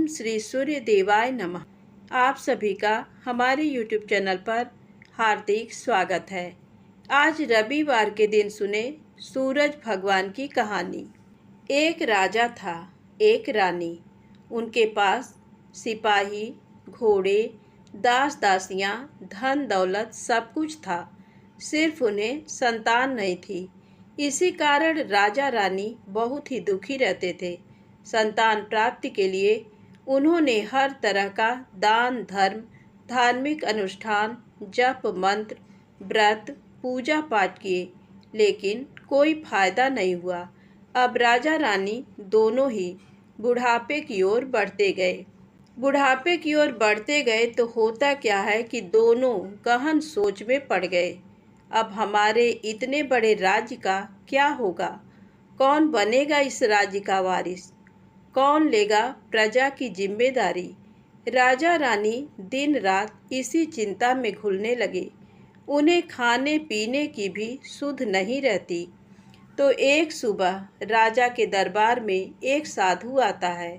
श्री सूर्य देवाय नमः। आप सभी का हमारे YouTube चैनल पर हार्दिक स्वागत है। आज रविवार के दिन सुने सूरज भगवान की कहानी। एक राजा था, एक रानी। उनके पास सिपाही, घोड़े, दास दासियां, धन दौलत सब कुछ था। सिर्फ उन्हें संतान नहीं थी। इसी कारण राजा रानी बहुत ही दुखी रहते थे। संतान प्राप्ति के लिए उन्होंने हर तरह का दान धर्म, धार्मिक अनुष्ठान, जप मंत्र, व्रत, पूजा पाठ किए, लेकिन कोई फायदा नहीं हुआ। अब राजा रानी दोनों ही बुढ़ापे की ओर बढ़ते गए। बुढ़ापे की ओर बढ़ते गए तो होता क्या है कि दोनों गहन सोच में पड़ गए। अब हमारे इतने बड़े राज्य का क्या होगा? कौन बनेगा इस राज्य का वारिस? कौन लेगा प्रजा की जिम्मेदारी? राजा रानी दिन रात इसी चिंता में घुलने लगे। उन्हें खाने पीने की भी सुध नहीं रहती। तो एक सुबह राजा के दरबार में एक साधु आता है।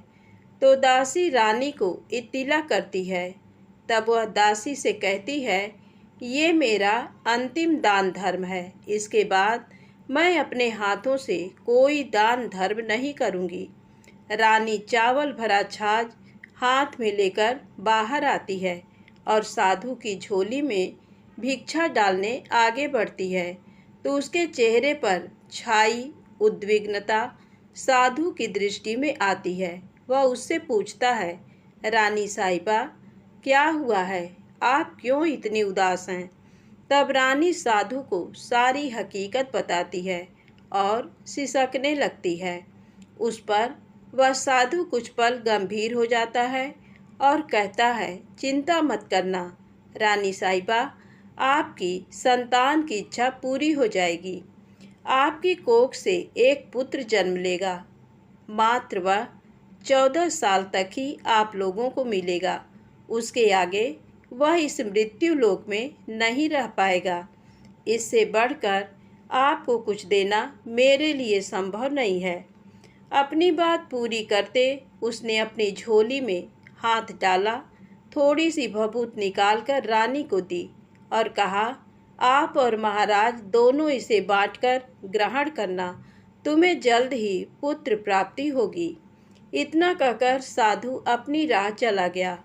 तो दासी रानी को इत्तिला करती है। तब वह दासी से कहती है, ये मेरा अंतिम दान धर्म है। इसके बाद मैं अपने हाथों से कोई दान धर्म नहीं करूँगी। रानी चावल भरा छाछ हाथ में लेकर बाहर आती है और साधु की झोली में भिक्षा डालने आगे बढ़ती है। तो उसके चेहरे पर छाई उद्विग्नता साधु की दृष्टि में आती है। वह उससे पूछता है, रानी साहिबा, क्या हुआ है? आप क्यों इतनी उदास हैं? तब रानी साधु को सारी हकीकत बताती है और सिसकने लगती है। उस पर वह साधु कुछ पल गंभीर हो जाता है और कहता है, चिंता मत करना रानी साहिबा, आपकी संतान की इच्छा पूरी हो जाएगी। आपकी कोख से एक पुत्र जन्म लेगा। मात्र वह 14 साल तक ही आप लोगों को मिलेगा। उसके आगे वह इस मृत्यु लोक में नहीं रह पाएगा। इससे बढ़कर आपको कुछ देना मेरे लिए संभव नहीं है। अपनी बात पूरी करते उसने अपनी झोली में हाथ डाला, थोड़ी सी भभूत निकालकर रानी को दी और कहा, आप और महाराज दोनों इसे बांटकर ग्रहण करना। तुम्हें जल्द ही पुत्र प्राप्ति होगी। इतना कहकर साधु अपनी राह चला गया।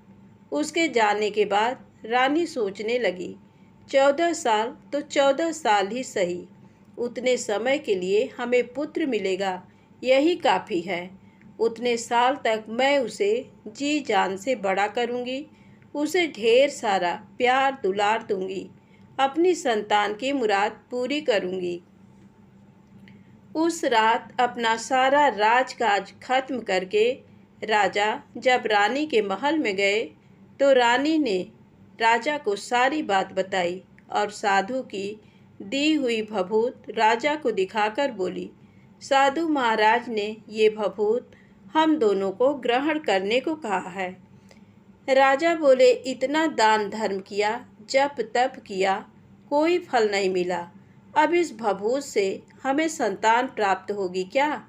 उसके जाने के बाद रानी सोचने लगी, 14 साल तो 14 साल ही सही, उतने समय के लिए हमें पुत्र मिलेगा, यही काफ़ी है। उतने साल तक मैं उसे जी जान से बड़ा करूँगी, उसे ढेर सारा प्यार दुलार दूँगी, अपनी संतान की मुराद पूरी करूँगी। उस रात अपना सारा राजकाज खत्म करके राजा जब रानी के महल में गए तो रानी ने राजा को सारी बात बताई और साधु की दी हुई भभूत राजा को दिखाकर बोली, साधु महाराज ने ये भभूत हम दोनों को ग्रहण करने को कहा है। राजा बोले, इतना दान धर्म किया, जप तप किया, कोई फल नहीं मिला। अब इस भभूत से हमें संतान प्राप्त होगी क्या?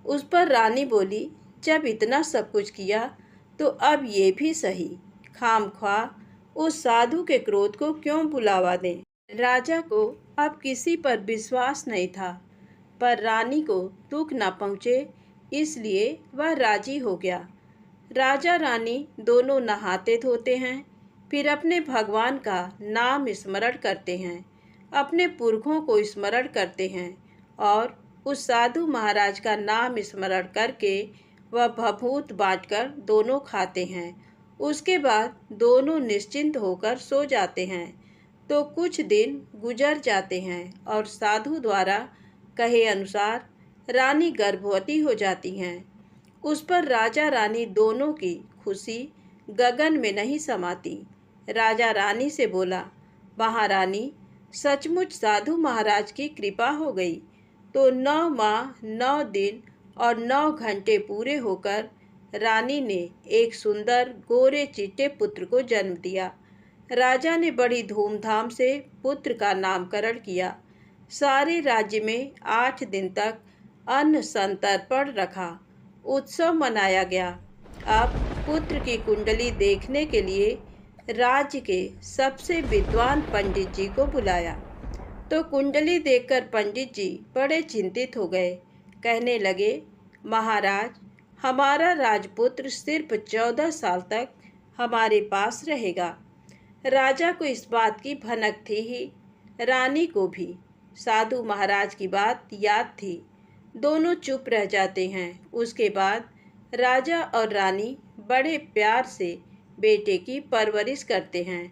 उस पर रानी बोली, जब इतना सब कुछ किया तो अब ये भी सही, खामख्वाह उस साधु के क्रोध को क्यों बुलावा दें। राजा को अब किसी पर विश्वास नहीं था, पर रानी को दुख न पहुँचे इसलिए वह राजी हो गया। राजा रानी दोनों नहाते धोते हैं, फिर अपने भगवान का नाम स्मरण करते हैं, अपने पुरखों को स्मरण करते हैं और उस साधु महाराज का नाम स्मरण करके वह भभूत बांटकर दोनों खाते हैं। उसके बाद दोनों निश्चिंत होकर सो जाते हैं। तो कुछ दिन गुजर जाते हैं और साधु द्वारा कहे अनुसार रानी गर्भवती हो जाती हैं। उस पर राजा रानी दोनों की खुशी गगन में नहीं समाती। राजा रानी से बोला, महारानी, सचमुच साधु महाराज की कृपा हो गई। तो 9 माह 9 दिन और 9 घंटे पूरे होकर रानी ने एक सुंदर गोरे चिट्टे पुत्र को जन्म दिया। राजा ने बड़ी धूमधाम से पुत्र का नामकरण किया। सारे राज्य में 8 दिन तक अन्न संतर्पण रखा, उत्सव मनाया गया। अब पुत्र की कुंडली देखने के लिए राज्य के सबसे विद्वान पंडित जी को बुलाया। तो कुंडली देखकर पंडित जी बड़े चिंतित हो गए। कहने लगे, महाराज, हमारा राजपुत्र सिर्फ 14 साल तक हमारे पास रहेगा। राजा को इस बात की भनक थी ही, रानी को भी। साधु महाराज की बात याद थी। दोनों चुप रह जाते हैं। उसके बाद राजा और रानी बड़े प्यार से बेटे की परवरिश करते हैं,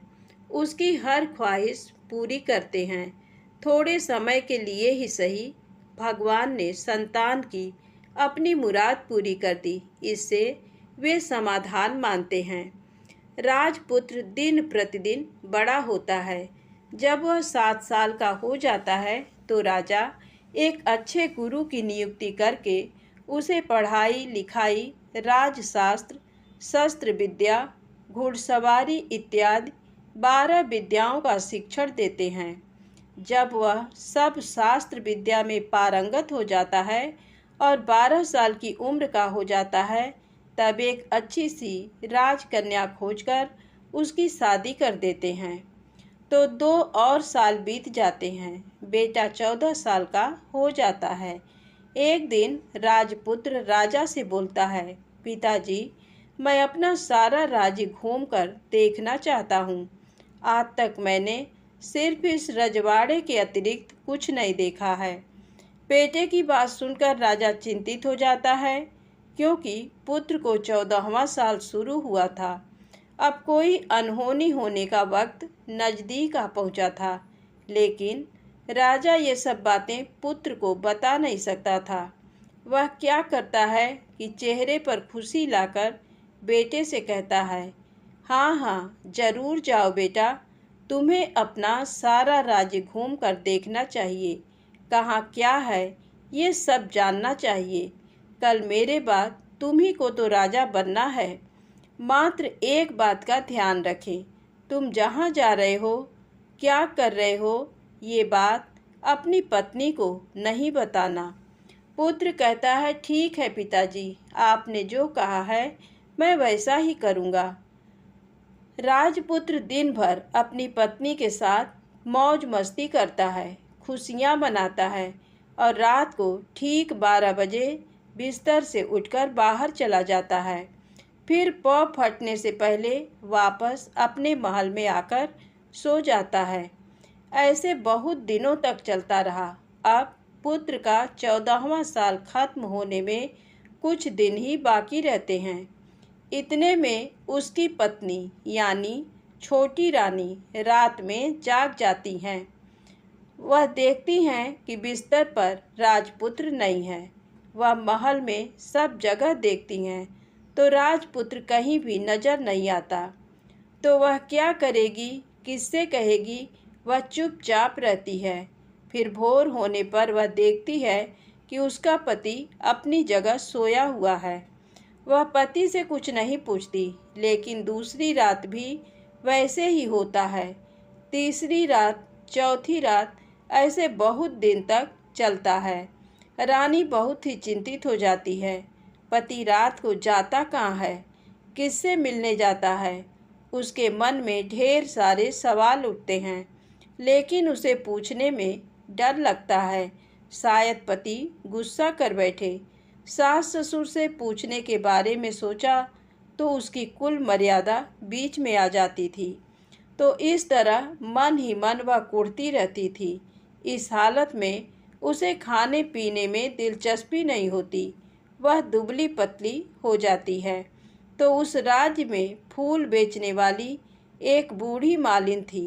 उसकी हर ख्वाहिश पूरी करते हैं। थोड़े समय के लिए ही सही, भगवान ने संतान की अपनी मुराद पूरी कर दी। इससे वे समाधान मानते हैं। राजपुत्र दिन प्रतिदिन बड़ा होता है। जब वह 7 साल का हो जाता है तो राजा एक अच्छे गुरु की नियुक्ति करके उसे पढ़ाई लिखाई, राजशास्त्र, शस्त्र विद्या, घुड़सवारी इत्यादि 12 विद्याओं का शिक्षण देते हैं। जब वह सब शास्त्र विद्या में पारंगत हो जाता है और 12 साल की उम्र का हो जाता है, तब एक अच्छी सी राजकन्या खोजकर उसकी शादी कर देते हैं। तो 2 और साल बीत जाते हैं। बेटा 14 साल का हो जाता है। एक दिन राजपुत्र राजा से बोलता है, पिताजी, मैं अपना सारा राज्य घूमकर देखना चाहता हूँ। आज तक मैंने सिर्फ इस रजवाड़े के अतिरिक्त कुछ नहीं देखा है। बेटे की बात सुनकर राजा चिंतित हो जाता है, क्योंकि पुत्र को 14वां साल शुरू हुआ था। अब कोई अनहोनी होने का वक्त नज़दीक आ पहुंचा था, लेकिन राजा ये सब बातें पुत्र को बता नहीं सकता था। वह क्या करता है कि चेहरे पर खुशी लाकर बेटे से कहता है, हाँ हाँ, जरूर जाओ बेटा, तुम्हें अपना सारा राज्य घूम कर देखना चाहिए। कहाँ क्या है ये सब जानना चाहिए। कल मेरे बाद तुम्ही को तो राजा बनना है। मात्र एक बात का ध्यान रखें, तुम जहाँ जा रहे हो, क्या कर रहे हो, ये बात अपनी पत्नी को नहीं बताना। पुत्र कहता है, ठीक है पिताजी, आपने जो कहा है मैं वैसा ही करूँगा। राजपुत्र दिन भर अपनी पत्नी के साथ मौज मस्ती करता है, खुशियाँ मनाता है और रात को ठीक 12 बजे बिस्तर से उठकर बाहर चला जाता है। फिर पौ फटने से पहले वापस अपने महल में आकर सो जाता है। ऐसे बहुत दिनों तक चलता रहा। अब पुत्र का 14वां साल खत्म होने में कुछ दिन ही बाकी रहते हैं। इतने में उसकी पत्नी यानी छोटी रानी रात में जाग जाती हैं। वह देखती हैं कि बिस्तर पर राजपुत्र नहीं है। वह महल में सब जगह देखती हैं, तो राजपुत्र कहीं भी नजर नहीं आता। तो वह क्या करेगी, किससे कहेगी? वह चुपचाप रहती है। फिर भोर होने पर वह देखती है कि उसका पति अपनी जगह सोया हुआ है। वह पति से कुछ नहीं पूछती, लेकिन दूसरी रात भी वैसे ही होता है। तीसरी रात, चौथी रात, ऐसे बहुत दिन तक चलता है। रानी बहुत ही चिंतित हो जाती है। पति रात को जाता कहाँ है, किससे मिलने जाता है? उसके मन में ढेर सारे सवाल उठते हैं, लेकिन उसे पूछने में डर लगता है। शायद पति गुस्सा कर बैठे। सास ससुर से पूछने के बारे में सोचा तो उसकी कुल मर्यादा बीच में आ जाती थी। तो इस तरह मन ही मन वह कुढ़ती रहती थी। इस हालत में उसे खाने पीने में दिलचस्पी नहीं होती। वह दुबली पतली हो जाती है। तो उस राज्य में फूल बेचने वाली एक बूढ़ी मालिन थी।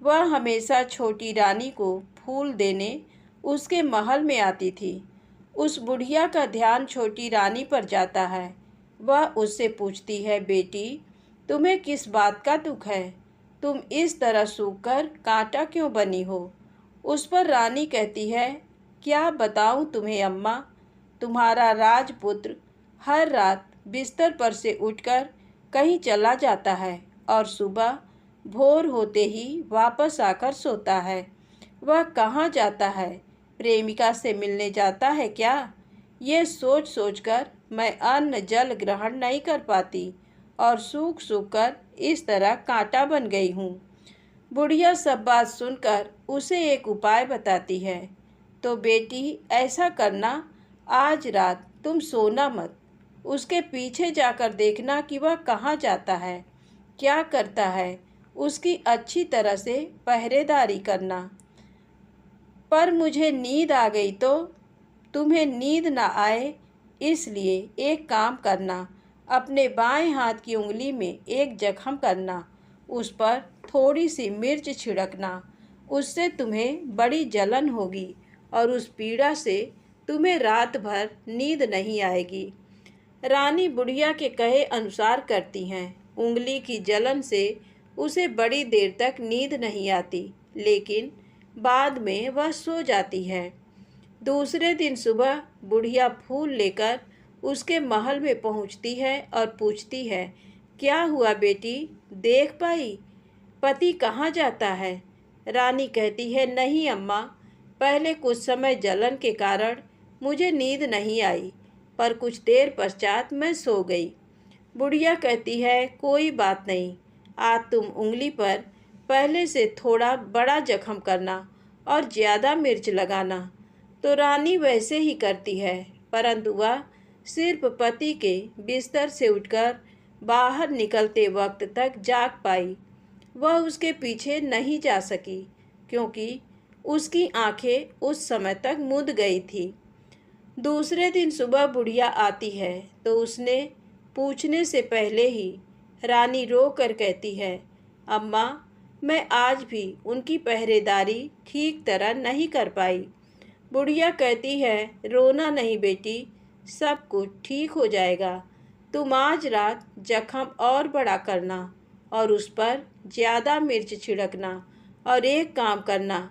वह हमेशा छोटी रानी को फूल देने उसके महल में आती थी। उस बुढ़िया का ध्यान छोटी रानी पर जाता है। वह उससे पूछती है, बेटी, तुम्हें किस बात का दुख है? तुम इस तरह सूखकर कांटा क्यों बनी हो? उस पर रानी कहती है, क्या बताऊं तुम्हें अम्मा, तुम्हारा राजपुत्र हर रात बिस्तर पर से उठकर कहीं चला जाता है और सुबह भोर होते ही वापस आकर सोता है। वह कहाँ जाता है? प्रेमिका से मिलने जाता है क्या? ये सोच सोचकर मैं अन्न जल ग्रहण नहीं कर पाती और सूख सूख कर इस तरह कांटा बन गई हूँ। बुढ़िया सब बात सुनकर उसे एक उपाय बताती है। तो बेटी ऐसा करना, आज रात तुम सोना मत, उसके पीछे जाकर देखना कि वह कहाँ जाता है, क्या करता है, उसकी अच्छी तरह से पहरेदारी करना। पर मुझे नींद आ गई तो तुम्हें नींद ना आए, इसलिए एक काम करना, अपने बाएं हाथ की उंगली में एक जख्म करना, उस पर थोड़ी सी मिर्च छिड़कना, उससे तुम्हें बड़ी जलन होगी और उस पीड़ा से तुम्हें रात भर नींद नहीं आएगी। रानी बुढ़िया के कहे अनुसार करती हैं। उंगली की जलन से उसे बड़ी देर तक नींद नहीं आती, लेकिन बाद में वह सो जाती है। दूसरे दिन सुबह बुढ़िया फूल लेकर उसके महल में पहुंचती है और पूछती है, क्या हुआ बेटी, देख पाई पति कहाँ जाता है? रानी कहती है, नहीं अम्मा, पहले कुछ समय जलन के कारण मुझे नींद नहीं आई, पर कुछ देर पश्चात मैं सो गई। बुढ़िया कहती है, कोई बात नहीं, आज तुम उंगली पर पहले से थोड़ा बड़ा जख्म करना और ज़्यादा मिर्च लगाना। तो रानी वैसे ही करती है, परंतु वह सिर्फ पति के बिस्तर से उठकर बाहर निकलते वक्त तक जाग पाई। वह उसके पीछे नहीं जा सकी, क्योंकि उसकी आंखें उस समय तक मुद गई थी। दूसरे दिन सुबह बुढ़िया आती है तो उसने पूछने से पहले ही रानी रो कर कहती है, अम्मा, मैं आज भी उनकी पहरेदारी ठीक तरह नहीं कर पाई। बुढ़िया कहती है, रोना नहीं बेटी, सब कुछ ठीक हो जाएगा। तुम आज रात जख्म और बड़ा करना और उस पर ज़्यादा मिर्च छिड़कना, और एक काम करना,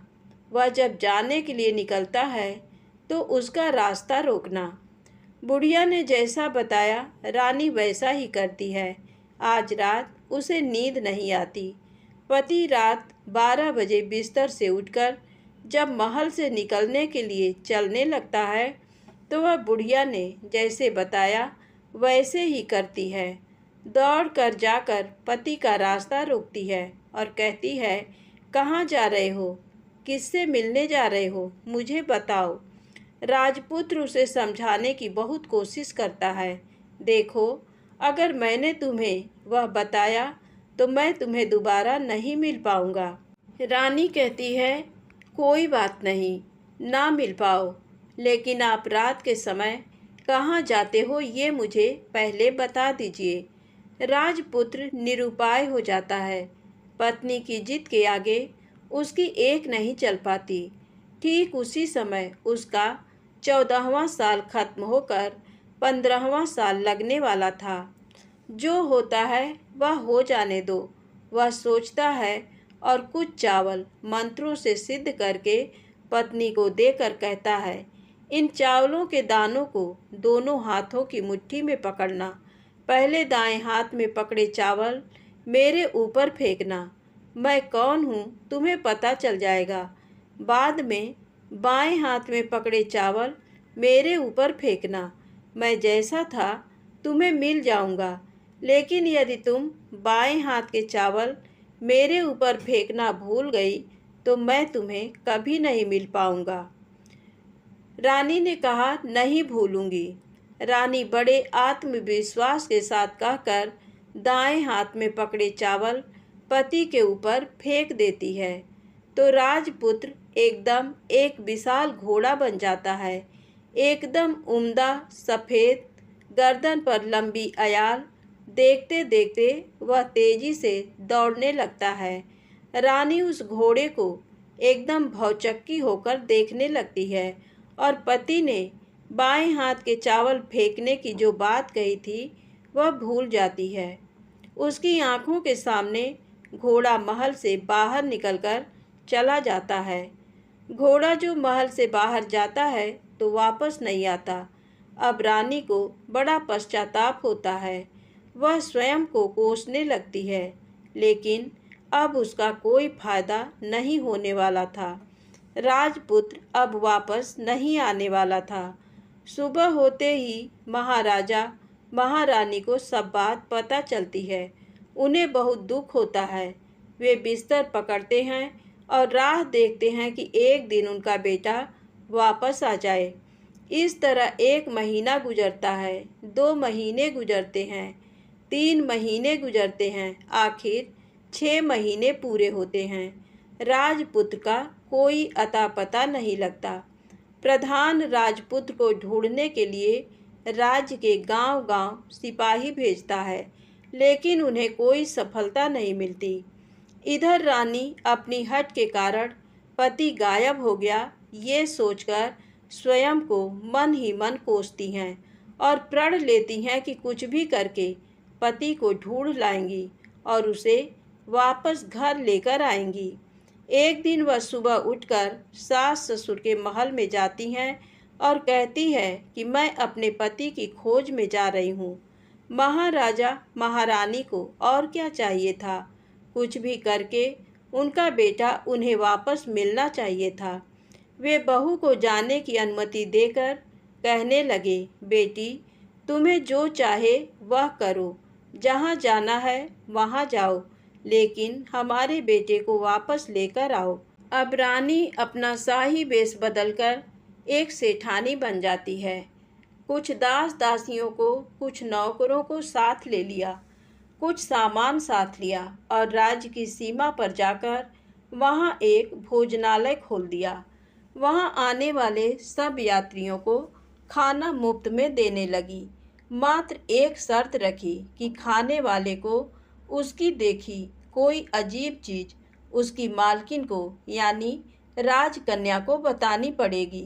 वह जब जाने के लिए निकलता है तो उसका रास्ता रोकना। बुढ़िया ने जैसा बताया रानी वैसा ही करती है। आज रात उसे नींद नहीं आती। पति रात 12 बजे बिस्तर से उठकर जब महल से निकलने के लिए चलने लगता है तो वह बुढ़िया ने जैसे बताया वैसे ही करती है। दौड़ कर जाकर पति का रास्ता रोकती है और कहती है, कहाँ जा रहे हो, किससे मिलने जा रहे हो, मुझे बताओ। राजपुत्र उसे समझाने की बहुत कोशिश करता है। देखो, अगर मैंने तुम्हें वह बताया तो मैं तुम्हें दोबारा नहीं मिल पाऊंगा। रानी कहती है, कोई बात नहीं, ना मिल पाओ, लेकिन आप रात के समय कहाँ जाते हो ये मुझे पहले बता दीजिए। राजपुत्र निरुपाय हो जाता है। पत्नी की जिद के आगे उसकी एक नहीं चल पाती। ठीक उसी समय उसका 14वां साल खत्म होकर 15वां साल लगने वाला था। जो होता है वह हो जाने दो, वह सोचता है और कुछ चावल मंत्रों से सिद्ध करके पत्नी को देकर कहता है, इन चावलों के दानों को दोनों हाथों की मुट्ठी में पकड़ना। पहले दाएं हाथ में पकड़े चावल मेरे ऊपर फेंकना। मैं कौन हूँ तुम्हें पता चल जाएगा। बाद में बाएं हाथ में पकड़े चावल मेरे ऊपर फेंकना। मैं जैसा था तुम्हें मिल जाऊंगा, लेकिन यदि तुम बाएं हाथ के चावल मेरे ऊपर फेंकना भूल गई तो मैं तुम्हें कभी नहीं मिल पाऊंगा। रानी ने कहा, नहीं भूलूंगी। रानी बड़े आत्मविश्वास के साथ कहकर दाएं हाथ में पकड़े चावल पति के ऊपर फेंक देती है तो राजपुत्र एकदम एक विशाल घोड़ा बन जाता है। एकदम उम्दा, सफ़ेद, गर्दन पर लंबी अयाल। देखते देखते वह तेजी से दौड़ने लगता है। रानी उस घोड़े को एकदम भौचक्की होकर देखने लगती है और पति ने बाएं हाथ के चावल फेंकने की जो बात कही थी वह भूल जाती है। उसकी आंखों के सामने घोड़ा महल से बाहर निकलकर चला जाता है। घोड़ा जो महल से बाहर जाता है तो वापस नहीं आता। अब रानी को बड़ा पश्चाताप होता है। वह स्वयं को कोसने लगती है, लेकिन अब उसका कोई फायदा नहीं होने वाला था। राजपुत्र अब वापस नहीं आने वाला था। सुबह होते ही महाराजा महारानी को सब बात पता चलती है। उन्हें बहुत दुख होता है। वे बिस्तर पकड़ते हैं और राह देखते हैं कि एक दिन उनका बेटा वापस आ जाए। इस तरह 1 महीना गुजरता है, 2 महीने गुजरते हैं, 3 महीने गुजरते हैं, आखिर 6 महीने पूरे होते हैं। राजपुत्र का कोई अता पता नहीं लगता। प्रधान राजपुत्र को ढूंढने के लिए राज्य के गांव-गांव सिपाही भेजता है, लेकिन उन्हें कोई सफलता नहीं मिलती। इधर रानी अपनी हठ के कारण पति गायब हो गया ये सोचकर स्वयं को मन ही मन कोसती हैं और प्रण लेती हैं कि कुछ भी करके पति को ढूंढ लाएंगी और उसे वापस घर लेकर आएंगी। एक दिन वह सुबह उठकर सास ससुर के महल में जाती हैं और कहती है कि मैं अपने पति की खोज में जा रही हूँ। महाराजा महारानी को और क्या चाहिए था, कुछ भी करके उनका बेटा उन्हें वापस मिलना चाहिए था। वे बहू को जाने की अनुमति देकर कहने लगे, बेटी तुम्हें जो चाहे वह करो, जहाँ जाना है वहाँ जाओ, लेकिन हमारे बेटे को वापस लेकर आओ। अब रानी अपना शाही वेश बदलकर एक सेठानी बन जाती है। कुछ दास दासियों को, कुछ नौकरों को साथ ले लिया, कुछ सामान साथ लिया और राज्य की सीमा पर जाकर वहाँ एक भोजनालय खोल दिया। वहाँ आने वाले सब यात्रियों को खाना मुफ्त में देने लगी। मात्र एक शर्त रखी कि खाने वाले को उसकी देखी कोई अजीब चीज़ उसकी मालकिन को यानी राजकन्या को बतानी पड़ेगी।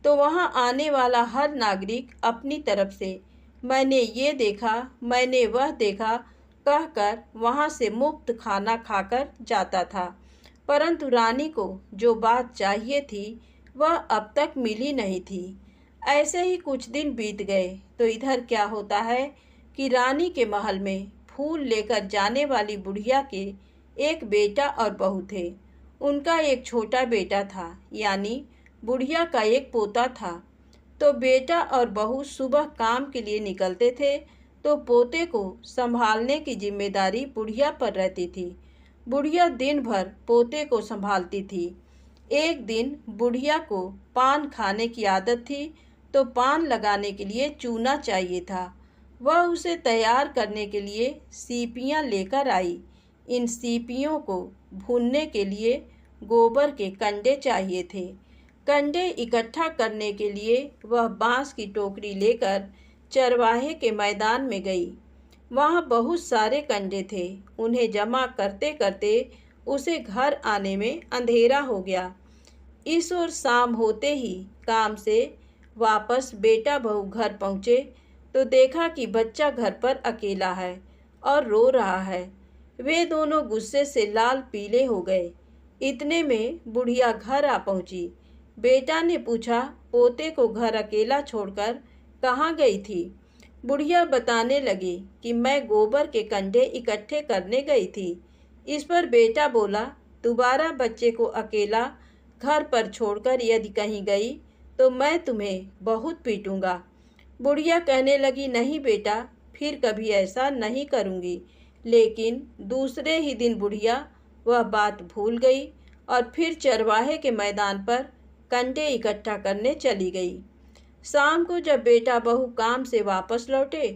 तो वहाँ आने वाला हर नागरिक अपनी तरफ से मैंने ये देखा, मैंने वह देखा कहकर वहाँ से मुफ्त खाना खाकर जाता था। परंतु रानी को जो बात चाहिए थी वह अब तक मिली नहीं थी। ऐसे ही कुछ दिन बीत गए तो इधर क्या होता है कि रानी के महल में फूल लेकर जाने वाली बुढ़िया के एक बेटा और बहू थे। उनका एक छोटा बेटा था, यानी बुढ़िया का एक पोता था। तो बेटा और बहू सुबह काम के लिए निकलते थे तो पोते को संभालने की जिम्मेदारी बुढ़िया पर रहती थी। बुढ़िया दिन भर पोते को संभालती थी। एक दिन बुढ़िया को पान खाने की आदत थी तो पान लगाने के लिए चूना चाहिए था। वह उसे तैयार करने के लिए सीपियाँ लेकर आई। इन सीपियों को भूनने के लिए गोबर के कंडे चाहिए थे। कंडे इकट्ठा करने के लिए वह बांस की टोकरी लेकर चरवाहे के मैदान में गई। वहाँ बहुत सारे कंडे थे। उन्हें जमा करते करते उसे घर आने में अंधेरा हो गया। इस ओर शाम होते ही काम से वापस बेटा बहू घर पहुँचे तो देखा कि बच्चा घर पर अकेला है और रो रहा है। वे दोनों गुस्से से लाल पीले हो गए। इतने में बुढ़िया घर आ पहुँची। बेटा ने पूछा, पोते को घर अकेला छोड़कर कहाँ गई थी? बुढ़िया बताने लगी कि मैं गोबर के कंडे इकट्ठे करने गई थी। इस पर बेटा बोला, दोबारा बच्चे को अकेला घर पर छोड़कर यदि कहीं गई तो मैं तुम्हें बहुत पीटूंगा। बुढ़िया कहने लगी, नहीं बेटा, फिर कभी ऐसा नहीं करूंगी। लेकिन दूसरे ही दिन बुढ़िया वह बात भूल गई और फिर चरवाहे के मैदान पर कंडे इकट्ठा करने चली गई। शाम को जब बेटा बहू काम से वापस लौटे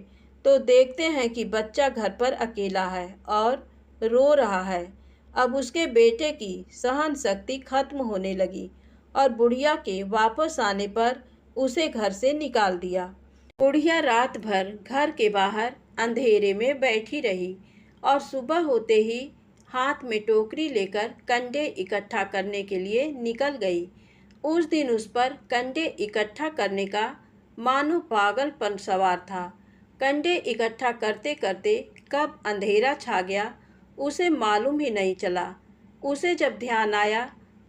तो देखते हैं कि बच्चा घर पर अकेला है और रो रहा है। अब उसके बेटे की सहन शक्ति खत्म होने लगी और बुढ़िया के वापस आने पर उसे घर से निकाल दिया। बुढ़िया रात भर घर के बाहर अंधेरे में बैठी रही और सुबह होते ही हाथ में टोकरी लेकर कंडे इकट्ठा करने के लिए निकल गई। उस दिन उस पर कंडे इकट्ठा करने का मानो पागलपन सवार था। कंडे इकट्ठा करते करते कब अंधेरा छा गया उसे मालूम ही नहीं चला। उसे जब ध्यान आया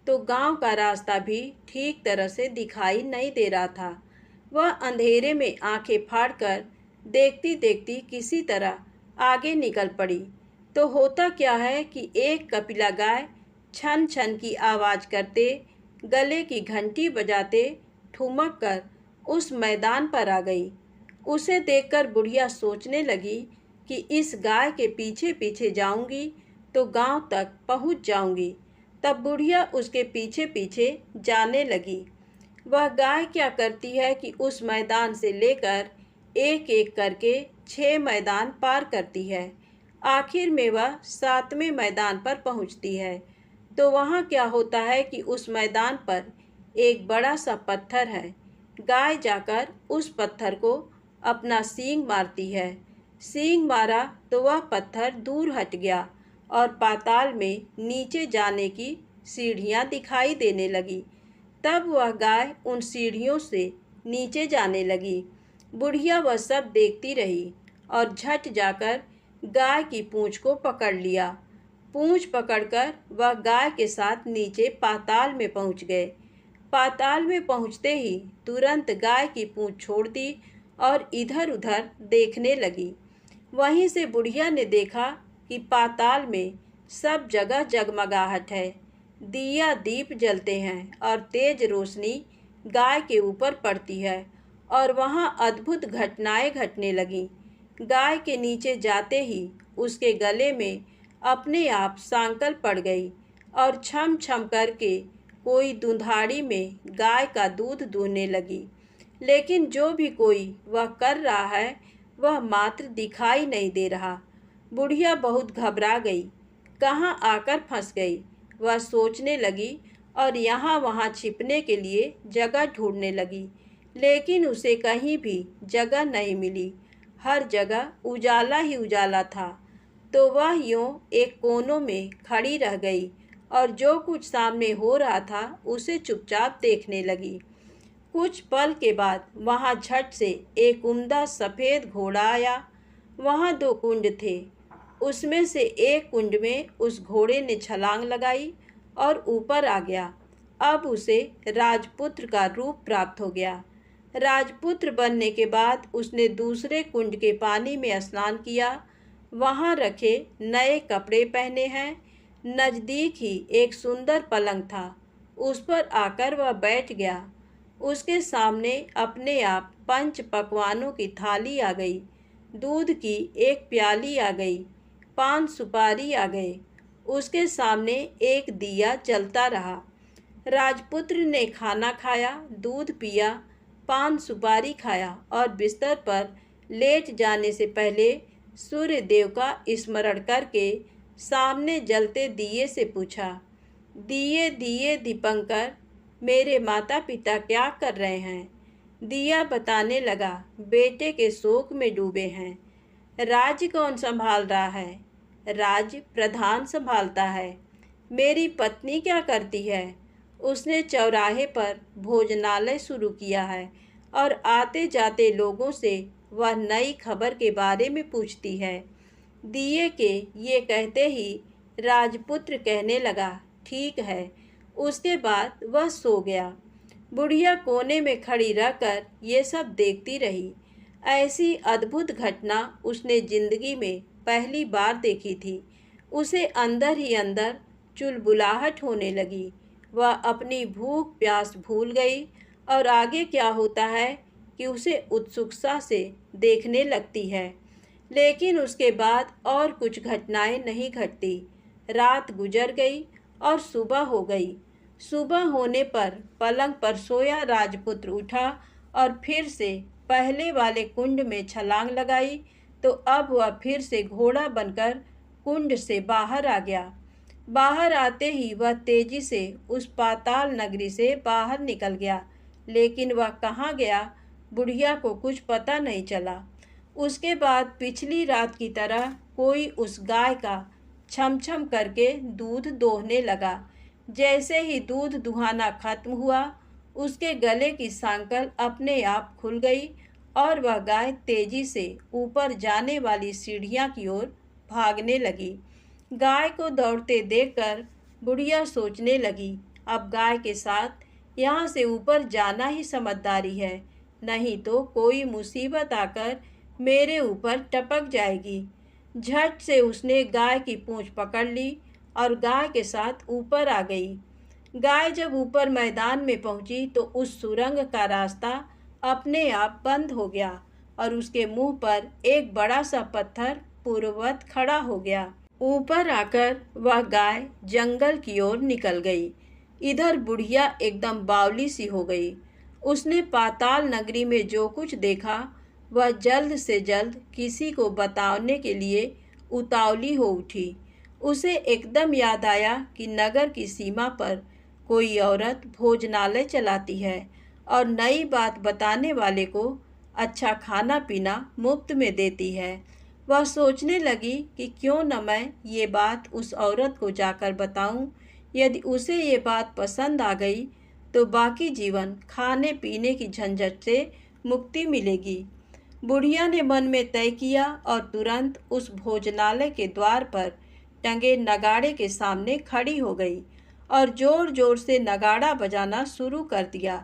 तो गांव का रास्ता भी ठीक तरह से दिखाई नहीं दे रहा था। वह अंधेरे में आंखें फाड़कर देखती देखती किसी तरह आगे निकल पड़ी। तो होता क्या है कि एक कपिला गाय छन छन की आवाज़ करते, गले की घंटी बजाते ठुमक कर उस मैदान पर आ गई। उसे देखकर बुढ़िया सोचने लगी कि इस गाय के पीछे पीछे जाऊंगी तो गांव तक पहुंच जाऊंगी। तब बुढ़िया उसके पीछे पीछे जाने लगी। वह गाय क्या करती है कि उस मैदान से लेकर एक एक करके 6 मैदान पार करती है। आखिर में वह 7वें मैदान पर पहुंचती है। तो वहाँ क्या होता है कि उस मैदान पर एक बड़ा सा पत्थर है। गाय जाकर उस पत्थर को अपना सींग मारती है। सींग मारा तो वह पत्थर दूर हट गया और पाताल में नीचे जाने की सीढ़ियाँ दिखाई देने लगी। तब वह गाय उन सीढ़ियों से नीचे जाने लगी। बुढ़िया वह सब देखती रही और झट जाकर गाय की पूँछ को पकड़ लिया। पूँछ पकड़कर वह गाय के साथ नीचे पाताल में पहुंच गए। पाताल में पहुंचते ही तुरंत गाय की पूँछ छोड़ दी और इधर उधर देखने लगी। वहीं से बुढ़िया ने देखा कि पाताल में सब जगह जगमगाहट है। दिया दीप जलते हैं और तेज रोशनी गाय के ऊपर पड़ती है और वहाँ अद्भुत घटनाएं घटने लगीं। गाय के नीचे जाते ही उसके गले में अपने आप सांकल पड़ गई और छम छम करके कोई दुधाड़ी में गाय का दूध दूहने लगी। लेकिन जो भी कोई वह कर रहा है वह मात्र दिखाई नहीं दे रहा। बुढ़िया बहुत घबरा गई, कहाँ आकर फंस गई। वह सोचने लगी और यहाँ वहाँ छिपने के लिए जगह ढूंढने लगी, लेकिन उसे कहीं भी जगह नहीं मिली। हर जगह उजाला ही उजाला था। तो वह यूँ एक कोनों में खड़ी रह गई और जो कुछ सामने हो रहा था उसे चुपचाप देखने लगी। कुछ पल के बाद वहाँ झट से एक उम्दा सफ़ेद घोड़ा आया। वहाँ 2 कुंड थे। उसमें से एक कुंड में उस घोड़े ने छलांग लगाई और ऊपर आ गया। अब उसे राजपुत्र का रूप प्राप्त हो गया। राजपुत्र बनने के बाद उसने दूसरे कुंड के पानी में स्नान किया। वहाँ रखे नए कपड़े पहने हैं। नज़दीक ही एक सुंदर पलंग था, उस पर आकर वह बैठ गया। उसके सामने अपने आप 5 पकवानों की थाली आ गई। दूध की एक प्याली आ गई। 5 सुपारी आ गए। उसके सामने एक दिया जलता रहा। राजपुत्र ने खाना खाया, दूध पिया, 5 सुपारी खाया और बिस्तर पर लेट जाने से पहले सूर्य देव का स्मरण करके सामने जलते दिए से पूछा, दिए दिए दीपंकर, मेरे माता पिता क्या कर रहे हैं? दिया बताने लगा, बेटे के शोक में डूबे हैं। राज्य कौन संभाल रहा है? राज्य प्रधान संभालता है। मेरी पत्नी क्या करती है? उसने चौराहे पर भोजनालय शुरू किया है और आते जाते लोगों से वह नई खबर के बारे में पूछती है। दिए के ये कहते ही राजपुत्र कहने लगा, ठीक है। उसके बाद वह सो गया। बुढ़िया कोने में खड़ी रहकर ये सब देखती रही। ऐसी अद्भुत घटना उसने जिंदगी में पहली बार देखी थी। उसे अंदर ही अंदर चुलबुलाहट होने लगी। वह अपनी भूख प्यास भूल गई और आगे क्या होता है कि उसे उत्सुकता से देखने लगती है। लेकिन उसके बाद और कुछ घटनाएं नहीं घटती। रात गुजर गई और सुबह हो गई। सुबह होने पर पलंग पर सोया राजपुत्र उठा और फिर से पहले वाले कुंड में छलांग लगाई। तो अब वह फिर से घोड़ा बनकर कुंड से बाहर आ गया। बाहर आते ही वह तेजी से उस पाताल नगरी से बाहर निकल गया। लेकिन वह कहाँ गया, बुढ़िया को कुछ पता नहीं चला। उसके बाद पिछली रात की तरह कोई उस गाय का छम छम करके दूध दोहने लगा। जैसे ही दूध दुहाना खत्म हुआ, उसके गले की सांकल अपने आप खुल गई और वह गाय तेजी से ऊपर जाने वाली सीढ़ियाँ की ओर भागने लगी। गाय को दौड़ते देखकर बुढ़िया सोचने लगी, अब गाय के साथ यहाँ से ऊपर जाना ही समझदारी है, नहीं तो कोई मुसीबत आकर मेरे ऊपर टपक जाएगी। झट से उसने गाय की पूँछ पकड़ ली और गाय के साथ ऊपर आ गई। गाय जब ऊपर मैदान में पहुंची तो उस सुरंग का रास्ता अपने आप बंद हो गया और उसके मुंह पर एक बड़ा सा पत्थर पूर्ववत खड़ा हो गया। ऊपर आकर वह गाय जंगल की ओर निकल गई। इधर बुढ़िया एकदम बावली सी हो गई। उसने पाताल नगरी में जो कुछ देखा वह जल्द से जल्द किसी को बताने के लिए उतावली हो उठी। उसे एकदम याद आया कि नगर की सीमा पर कोई औरत भोजनालय चलाती है और नई बात बताने वाले को अच्छा खाना पीना मुफ्त में देती है। वह सोचने लगी कि क्यों न मैं ये बात उस औरत को जाकर बताऊं। यदि उसे ये बात पसंद आ गई तो बाकी जीवन खाने पीने की झंझट से मुक्ति मिलेगी। बुढ़िया ने मन में तय किया और तुरंत उस भोजनालय के द्वार पर टंगे नगाड़े के सामने खड़ी हो गई और जोर जोर से नगाड़ा बजाना शुरू कर दिया।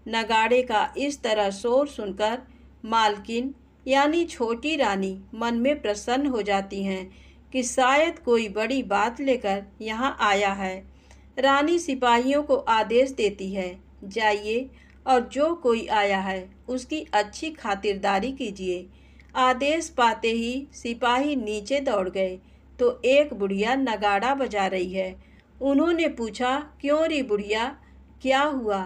नगाड़े का इस तरह शोर सुनकर मालकिन यानी छोटी रानी मन में प्रसन्न हो जाती हैं कि शायद कोई बड़ी बात लेकर यहाँ आया है। रानी सिपाहियों को आदेश देती है, जाइए और जो कोई आया है उसकी अच्छी खातिरदारी कीजिए। आदेश पाते ही सिपाही नीचे दौड़ गए तो एक बुढ़िया नगाड़ा बजा रही है। उन्होंने पूछा, क्यों रे बुढ़िया, क्या हुआ,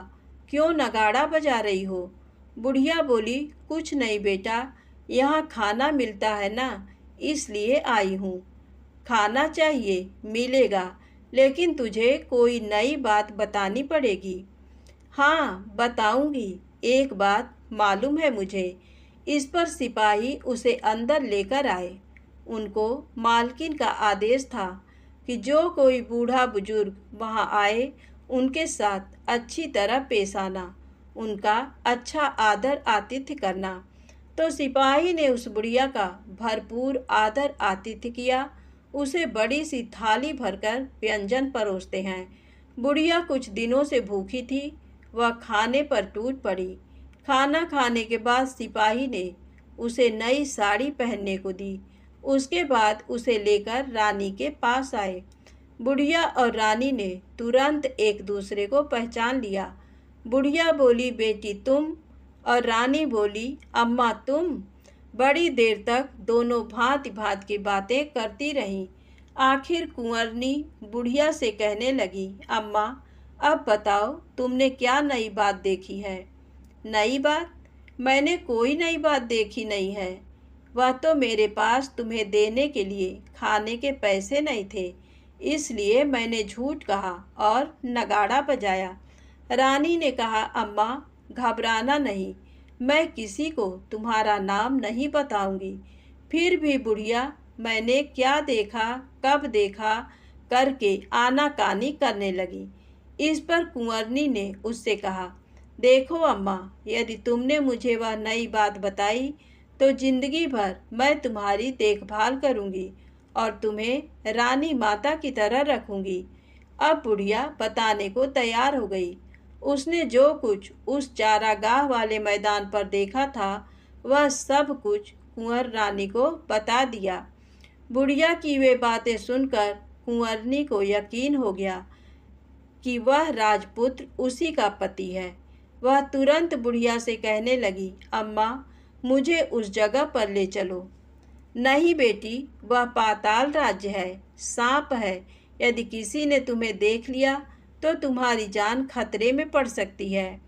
क्यों नगाड़ा बजा रही हो? बुढ़िया बोली, कुछ नहीं बेटा, यहाँ खाना मिलता है ना, इसलिए आई हूँ। खाना चाहिए, मिलेगा, लेकिन तुझे कोई नई बात बतानी पड़ेगी। हाँ बताऊंगी, एक बात मालूम है मुझे। इस पर सिपाही उसे अंदर लेकर आए। उनको मालकिन का आदेश था कि जो कोई बूढ़ा बुजुर्ग वहाँ आए उनके साथ अच्छी तरह पेश आना, उनका अच्छा आदर आतिथ्य करना। तो सिपाही ने उस बुढ़िया का भरपूर आदर आतिथ्य किया। उसे बड़ी सी थाली भरकर व्यंजन परोसते हैं। बुढ़िया कुछ दिनों से भूखी थी, वह खाने पर टूट पड़ी। खाना खाने के बाद सिपाही ने उसे नई साड़ी पहनने को दी। उसके बाद उसे लेकर रानी के पास आए। बुढ़िया और रानी ने तुरंत एक दूसरे को पहचान लिया। बुढ़िया बोली, बेटी तुम? और रानी बोली, अम्मा तुम? बड़ी देर तक दोनों भांति भांति की बातें करती रहीं। आखिर कुंवरनी बुढ़िया से कहने लगी, अम्मा अब बताओ तुमने क्या नई बात देखी है? नई बात? मैंने कोई नई बात देखी नहीं है। वह तो मेरे पास तुम्हें देने के लिए खाने के पैसे नहीं थे, इसलिए मैंने झूठ कहा और नगाड़ा बजाया। रानी ने कहा, अम्मा घबराना नहीं, मैं किसी को तुम्हारा नाम नहीं बताऊंगी। फिर भी बुढ़िया मैंने क्या देखा, कब देखा करके आनाकानी करने लगी। इस पर कुंवरनी ने उससे कहा, देखो अम्मा, यदि तुमने मुझे वह नई बात बताई तो जिंदगी भर मैं तुम्हारी देखभाल करूंगी और तुम्हें रानी माता की तरह रखूंगी। अब बुढ़िया बताने को तैयार हो गई। उसने जो कुछ उस चारागाह वाले मैदान पर देखा था वह सब कुछ कुंवर रानी को बता दिया। बुढ़िया की वे बातें सुनकर कुंवरनी को यकीन हो गया कि वह राजपुत्र उसी का पति है। वह तुरंत बुढ़िया से कहने लगी, अम्मा मुझे उस जगह पर ले चलो। नहीं बेटी, वह पाताल राज्य है, सांप है। यदि किसी ने तुम्हें देख लिया तो तुम्हारी जान खतरे में पड़ सकती है।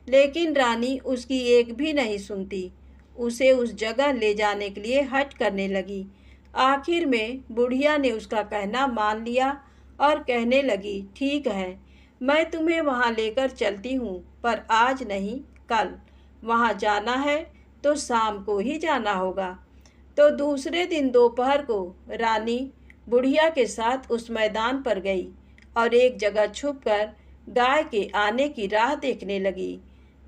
लेकिन रानी उसकी एक भी नहीं सुनती। उसे उस जगह ले जाने के लिए हठ करने लगी। आखिर में बुढ़िया ने उसका कहना मान लिया और कहने लगी, ठीक है, मैं तुम्हें वहाँ लेकर चलती हूँ, पर आज नहीं कल। वहाँ जाना है तो शाम को ही जाना होगा। तो दूसरे दिन दोपहर को रानी बुढ़िया के साथ उस मैदान पर गई और एक जगह छुपकर गाय के आने की राह देखने लगी।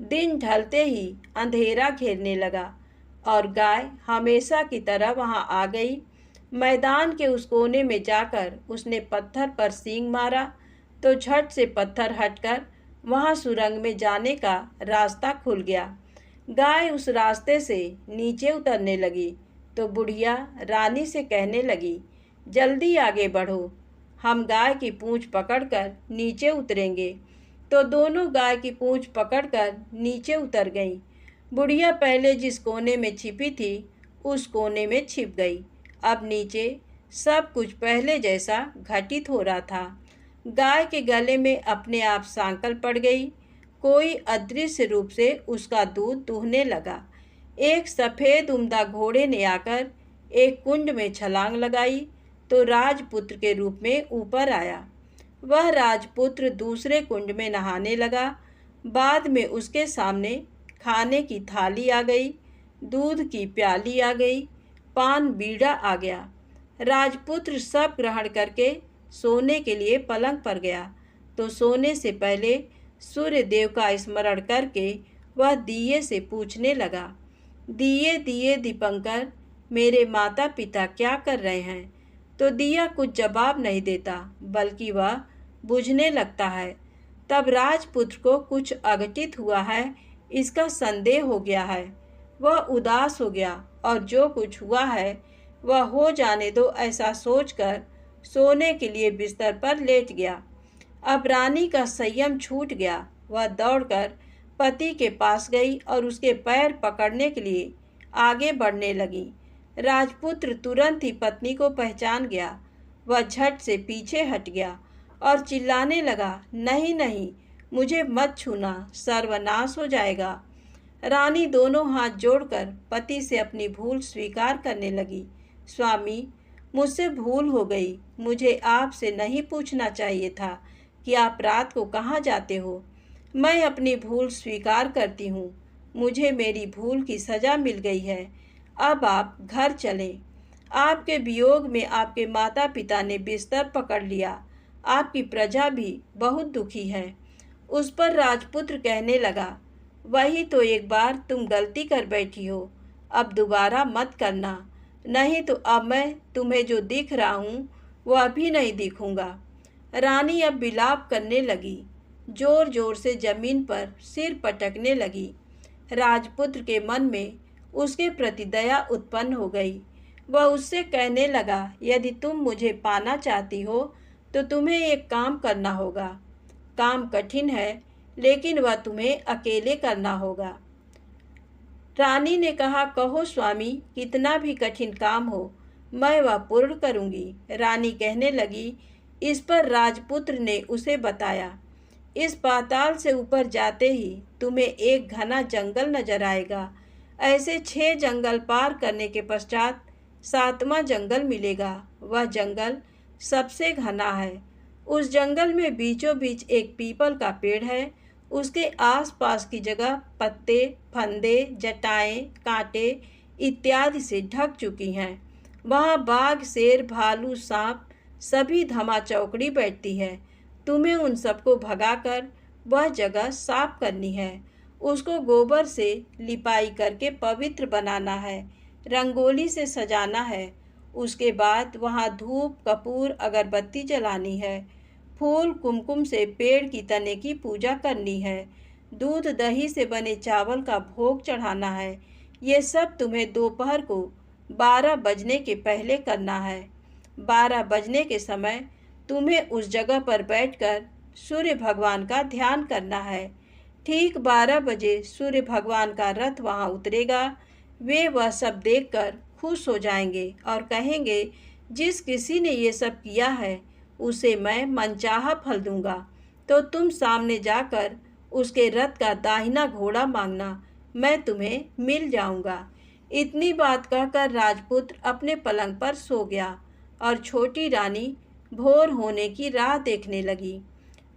दिन ढलते ही अंधेरा घेरने लगा और गाय हमेशा की तरह वहां आ गई। मैदान के उस कोने में जाकर उसने पत्थर पर सींग मारा तो झट से पत्थर हटकर वहां सुरंग में जाने का रास्ता खुल गया। गाय उस रास्ते से नीचे उतरने लगी तो बुढ़िया रानी से कहने लगी, जल्दी आगे बढ़ो, हम गाय की पूंछ पकड़कर नीचे उतरेंगे। तो दोनों गाय की पूंछ पकड़कर नीचे उतर गईं। बुढ़िया पहले जिस कोने में छिपी थी उस कोने में छिप गई। अब नीचे सब कुछ पहले जैसा घटित हो रहा था। गाय के गले में अपने आप सांकल पड़ गई। कोई अदृश्य रूप से उसका दूध दूहने लगा। एक सफ़ेद उम्दा घोड़े ने आकर एक कुंड में छलांग लगाई तो राजपुत्र के रूप में ऊपर आया। वह राजपुत्र दूसरे कुंड में नहाने लगा। बाद में उसके सामने खाने की थाली आ गई, दूध की प्याली आ गई, पान बीड़ा आ गया। राजपुत्र सब ग्रहण करके सोने के लिए पलंग पर गया तो सोने से पहले सूर्य देव का स्मरण करके वह दिए से पूछने लगा, दिए दिए दीपंकर, मेरे माता पिता क्या कर रहे हैं? तो दिया कुछ जवाब नहीं देता बल्कि वह बुझने लगता है। तब राजपुत्र को कुछ अघटित हुआ है इसका संदेह हो गया है। वह उदास हो गया और जो कुछ हुआ है वह हो जाने दो ऐसा सोचकर सोने के लिए बिस्तर पर लेट गया। अब रानी का संयम छूट गया। वह दौड़कर पति के पास गई और उसके पैर पकड़ने के लिए आगे बढ़ने लगी। राजपुत्र तुरंत ही पत्नी को पहचान गया। वह झट से पीछे हट गया और चिल्लाने लगा, नहीं नहीं, मुझे मत छूना, सर्वनाश हो जाएगा। रानी दोनों हाथ जोड़कर पति से अपनी भूल स्वीकार करने लगी। स्वामी, मुझसे भूल हो गई। मुझे आपसे नहीं पूछना चाहिए था कि आप रात को कहाँ जाते हो। मैं अपनी भूल स्वीकार करती हूँ। मुझे मेरी भूल की सज़ा मिल गई है। अब आप घर चलें। आपके वियोग में आपके माता पिता ने बिस्तर पकड़ लिया। आपकी प्रजा भी बहुत दुखी है। उस पर राजपुत्र कहने लगा, वही तो एक बार तुम गलती कर बैठी हो, अब दोबारा मत करना, नहीं तो अब मैं तुम्हें जो दिख रहा हूँ वो अभी नहीं दिखूँगा। रानी अब विलाप करने लगी, जोर जोर से जमीन पर सिर पटकने लगी। राजपुत्र के मन में उसके प्रति दया उत्पन्न हो गई। वह उससे कहने लगा, यदि तुम मुझे पाना चाहती हो तो तुम्हें एक काम करना होगा। काम कठिन है लेकिन वह तुम्हें अकेले करना होगा। रानी ने कहा, कहो स्वामी, कितना भी कठिन काम हो मैं वह पूर्ण करूंगी। रानी कहने लगी। इस पर राजपुत्र ने उसे बताया, इस पाताल से ऊपर जाते ही तुम्हें एक घना जंगल नजर आएगा। ऐसे 6 जंगल पार करने के पश्चात 7वां जंगल मिलेगा। वह जंगल सबसे घना है। उस जंगल में बीचों बीच एक पीपल का पेड़ है। उसके आसपास की जगह पत्ते, फंदे, जटाएं, कांटे इत्यादि से ढक चुकी हैं। वहाँ बाघ, शेर, भालू, सांप सभी धमा चौकड़ी बैठती है। तुम्हें उन सबको भगाकर वह जगह साफ करनी है। उसको गोबर से लिपाई करके पवित्र बनाना है, रंगोली से सजाना है। उसके बाद वहाँ धूप, कपूर, अगरबत्ती जलानी है। फूल, कुमकुम से पेड़ की तने की पूजा करनी है। दूध, दही से बने चावल का भोग चढ़ाना है। ये सब तुम्हें दोपहर को 12 बजने के पहले करना है। 12 बजने के समय तुम्हें उस जगह पर बैठकर सूर्य भगवान का ध्यान करना है। ठीक 12 बजे सूर्य भगवान का रथ वहाँ उतरेगा। वे वह सब देखकर खुश हो जाएंगे और कहेंगे, जिस किसी ने ये सब किया है उसे मैं मनचाहा फल दूंगा। तो तुम सामने जाकर उसके रथ का दाहिना घोड़ा मांगना, मैं तुम्हें मिल जाऊंगा। इतनी बात कहकर राजपुत्र अपने पलंग पर सो गया और छोटी रानी भोर होने की राह देखने लगी।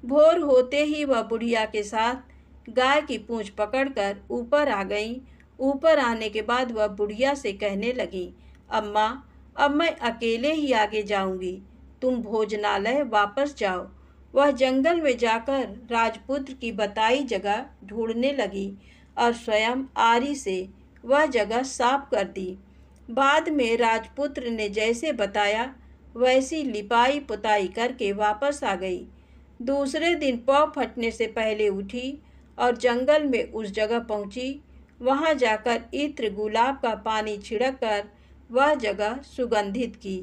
भोर होते ही वह बुढ़िया के साथ गाय की पूंछ पकड़कर ऊपर आ गई। ऊपर आने के बाद वह बुढ़िया से कहने लगी, अम्मा, अब मैं अकेले ही आगे जाऊंगी, तुम भोजनालय वापस जाओ। वह जंगल में जाकर राजपुत्र की बताई जगह ढूंढने लगी और स्वयं आरी से वह जगह साफ कर दी। बाद में राजपुत्र ने जैसे बताया वैसी लिपाई पुताई करके वापस आ गई। दूसरे दिन पौ फटने से पहले उठी और जंगल में उस जगह पहुंची। वहां जाकर इत्र, गुलाब का पानी छिड़क कर वह जगह सुगंधित की।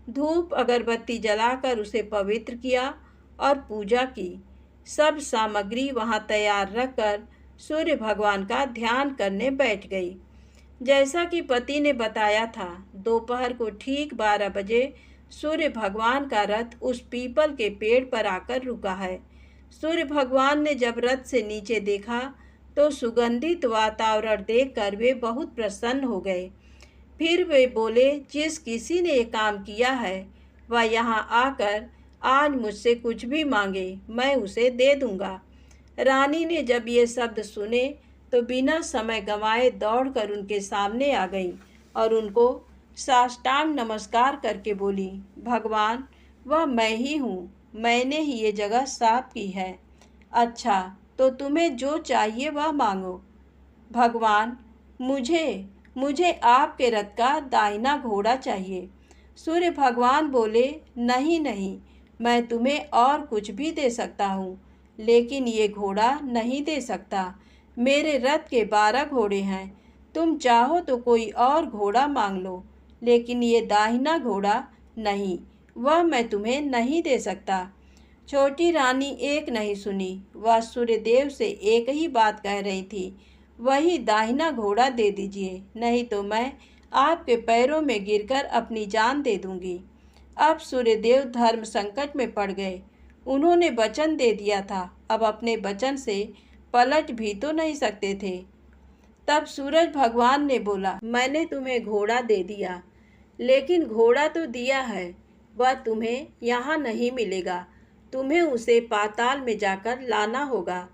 धूप अगरबत्ती जलाकर उसे पवित्र किया और पूजा की। सब सामग्री वहां तैयार रखकर सूर्य भगवान का ध्यान करने बैठ गई। जैसा कि पति ने बताया था, दोपहर को ठीक 12 बजे सूर्य भगवान का रथ उस पीपल के पेड़ पर आकर रुका है। सूर्य भगवान ने जब रथ से नीचे देखा तो सुगंधित वातावरण देखकर वे बहुत प्रसन्न हो गए। फिर वे बोले, जिस किसी ने ये काम किया है वह यहाँ आकर आज मुझसे कुछ भी मांगे, मैं उसे दे दूंगा। रानी ने जब ये शब्द सुने तो बिना समय गंवाए दौड़कर उनके सामने आ गई और उनको साष्टांग नमस्कार करके बोली, भगवान, वह मैं ही हूँ, मैंने ही ये जगह साफ की है। अच्छा, तो तुम्हें जो चाहिए वह मांगो। भगवान, मुझे आपके रथ का दाहिना घोड़ा चाहिए। सूर्य भगवान बोले, नहीं नहीं, मैं तुम्हें और कुछ भी दे सकता हूँ, लेकिन ये घोड़ा नहीं दे सकता। मेरे रथ के 12 घोड़े हैं, तुम चाहो तो कोई और घोड़ा मांग लो, लेकिन ये दाहिना घोड़ा नहीं, वह मैं तुम्हें नहीं दे सकता। छोटी रानी एक नहीं सुनी, वह सूर्यदेव से एक ही बात कह रही थी, वही दाहिना घोड़ा दे दीजिए, नहीं तो मैं आपके पैरों में गिरकर अपनी जान दे दूंगी। अब सूर्यदेव धर्म संकट में पड़ गए। उन्होंने वचन दे दिया था, अब अपने वचन से पलट भी तो नहीं सकते थे। तब सूरज भगवान ने बोला, मैंने तुम्हें घोड़ा दे दिया, लेकिन घोड़ा तो दिया है, वह तुम्हें यहाँ नहीं मिलेगा, तुम्हें उसे पाताल में जाकर लाना होगा।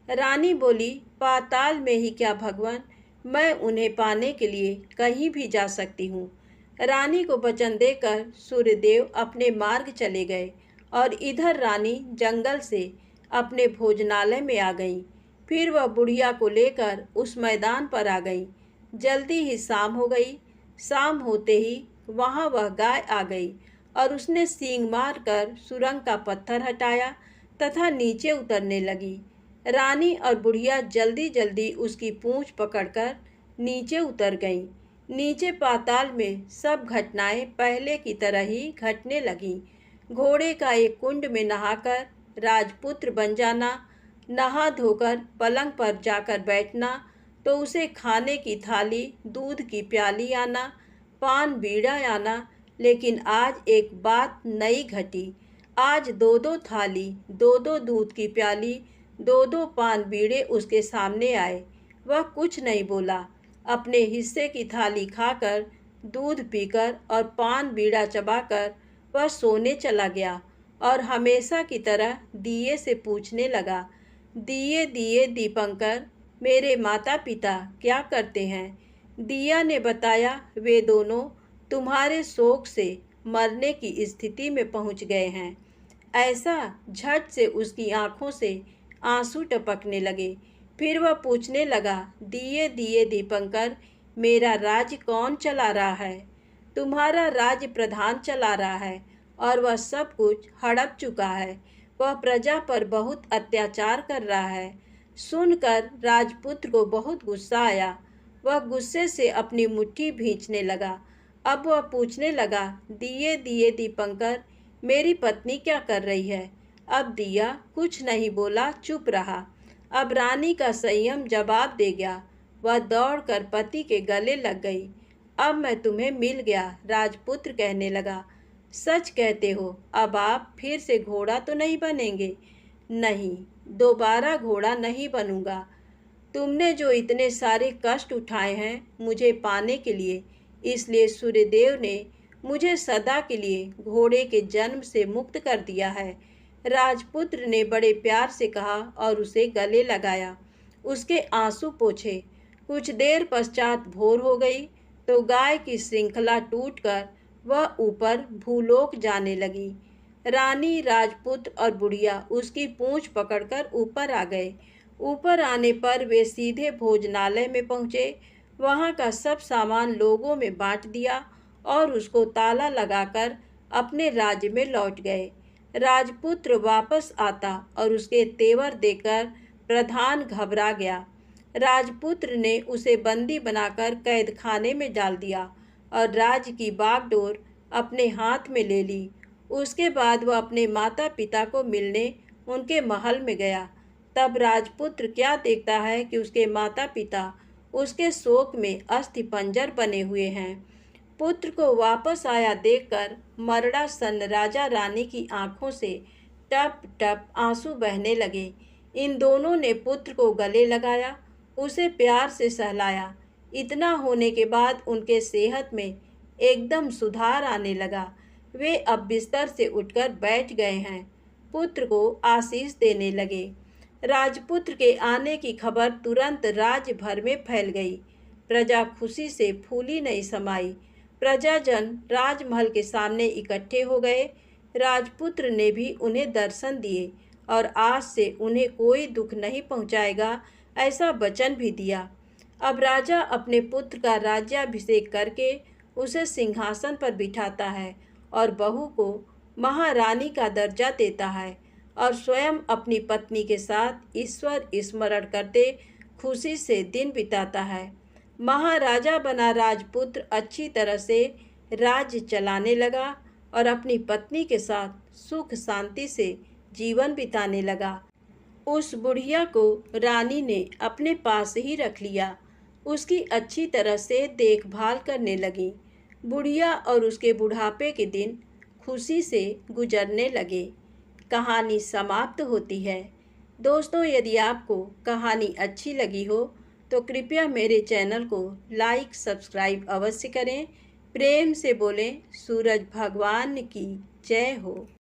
रानी बोली, पाताल में ही क्या भगवान, मैं उन्हें पाने के लिए कहीं भी जा सकती हूँ। रानी को वचन देकर सूर्यदेव अपने मार्ग चले गए और इधर रानी जंगल से अपने भोजनालय में आ गई। फिर वह बुढ़िया को लेकर उस मैदान पर आ गई। जल्दी ही शाम हो गई। शाम होते ही वहाँ वह गाय आ गई और उसने सींग मारकर सुरंग का पत्थर हटाया तथा नीचे उतरने लगी। रानी और बुढ़िया जल्दी जल्दी उसकी पूंछ पकड़कर नीचे उतर गईं। नीचे पाताल में सब घटनाएं पहले की तरह ही घटने लगीं। घोड़े का एक कुंड में नहाकर राजपुत्र बन जाना, नहा धोकर पलंग पर जाकर बैठना, तो उसे खाने की थाली, दूध की प्याली आना, पान बीड़ा आना। लेकिन आज एक बात नई घटी। आज 2-2 थाली, 2-2 दूध की प्याली, 2-2 पान बीड़े उसके सामने आए। वह कुछ नहीं बोला। अपने हिस्से की थाली खाकर, दूध पीकर और पान बीड़ा चबाकर वह सोने चला गया और हमेशा की तरह दिए से पूछने लगा, दिए दिए दीपंकर, मेरे माता पिता क्या करते हैं? दिया ने बताया, वे दोनों तुम्हारे शोक से मरने की स्थिति में पहुंच गए हैं। ऐसा झट से उसकी आंखों से आंसू टपकने लगे। फिर वह पूछने लगा, दिए दिए दीपंकर, मेरा राज्य कौन चला रहा है? तुम्हारा राज्य प्रधान चला रहा है और वह सब कुछ हड़प चुका है। वह प्रजा पर बहुत अत्याचार कर रहा है। सुनकर राजपुत्र को बहुत गुस्सा आया। वह गुस्से से अपनी मुट्ठी भींचने लगा। अब वह पूछने लगा, दिए दिए दीपंकर, मेरी पत्नी क्या कर रही है? अब दिया कुछ नहीं बोला, चुप रहा। अब रानी का संयम जवाब दे गया। वह दौड़कर पति के गले लग गई। अब मैं तुम्हें मिल गया, राजपुत्र कहने लगा। सच कहते हो, अब आप फिर से घोड़ा तो नहीं बनेंगे? नहीं, दोबारा घोड़ा नहीं बनूंगा। तुमने जो इतने सारे कष्ट उठाए हैं मुझे पाने के लिए, इसलिए सूर्यदेव ने मुझे सदा के लिए घोड़े के जन्म से मुक्त कर दिया है। राजपुत्र ने बड़े प्यार से कहा और उसे गले लगाया, उसके आंसू पोंछे। कुछ देर पश्चात भोर हो गई तो गाय की श्रृंखला टूटकर वह ऊपर भूलोक जाने लगी। रानी, राजपुत्र और बुढ़िया उसकी पूंछ पकड़कर ऊपर आ गए। ऊपर आने पर वे सीधे भोजनालय में पहुँचे। वहाँ का सब सामान लोगों में बांट दिया और उसको ताला लगाकर अपने राज्य में लौट गए। राजपुत्र वापस आता और उसके तेवर देकर प्रधान घबरा गया। राजपुत्र ने उसे बंदी बनाकर कैद खाने में डाल दिया और राज्य की बागडोर अपने हाथ में ले ली। उसके बाद वह अपने माता पिता को मिलने उनके महल में गया। तब राजपुत्र क्या देखता है कि उसके माता पिता उसके शोक में अस्थिपंजर बने हुए हैं। पुत्र को वापस आया देखकर मरड़ा सन राजा रानी की आंखों से टप टप आंसू बहने लगे। इन दोनों ने पुत्र को गले लगाया, उसे प्यार से सहलाया। इतना होने के बाद उनके सेहत में एकदम सुधार आने लगा। वे अब बिस्तर से उठकर बैठ गए हैं, पुत्र को आशीष देने लगे। राजपुत्र के आने की खबर तुरंत राज्य भर में फैल गई। प्रजा खुशी से फूली नहीं समाई। प्रजाजन राजमहल के सामने इकट्ठे हो गए। राजपुत्र ने भी उन्हें दर्शन दिए और आज से उन्हें कोई दुख नहीं पहुंचाएगा, ऐसा वचन भी दिया। अब राजा अपने पुत्र का राज्याभिषेक करके उसे सिंहासन पर बिठाता है और बहू को महारानी का दर्जा देता है और स्वयं अपनी पत्नी के साथ ईश्वर स्मरण करते खुशी से दिन बिताता है। महाराजा बना राजपुत्र अच्छी तरह से राज्य चलाने लगा और अपनी पत्नी के साथ सुख शांति से जीवन बिताने लगा। उस बुढ़िया को रानी ने अपने पास ही रख लिया। उसकी अच्छी तरह से देखभाल करने लगी। बुढ़िया और उसके बुढ़ापे के दिन खुशी से गुजरने लगे। कहानी समाप्त होती है। दोस्तों, यदि आपको कहानी अच्छी लगी हो तो कृपया मेरे चैनल को लाइक सब्सक्राइब अवश्य करें। प्रेम से बोलें सूरज भगवान की जय हो।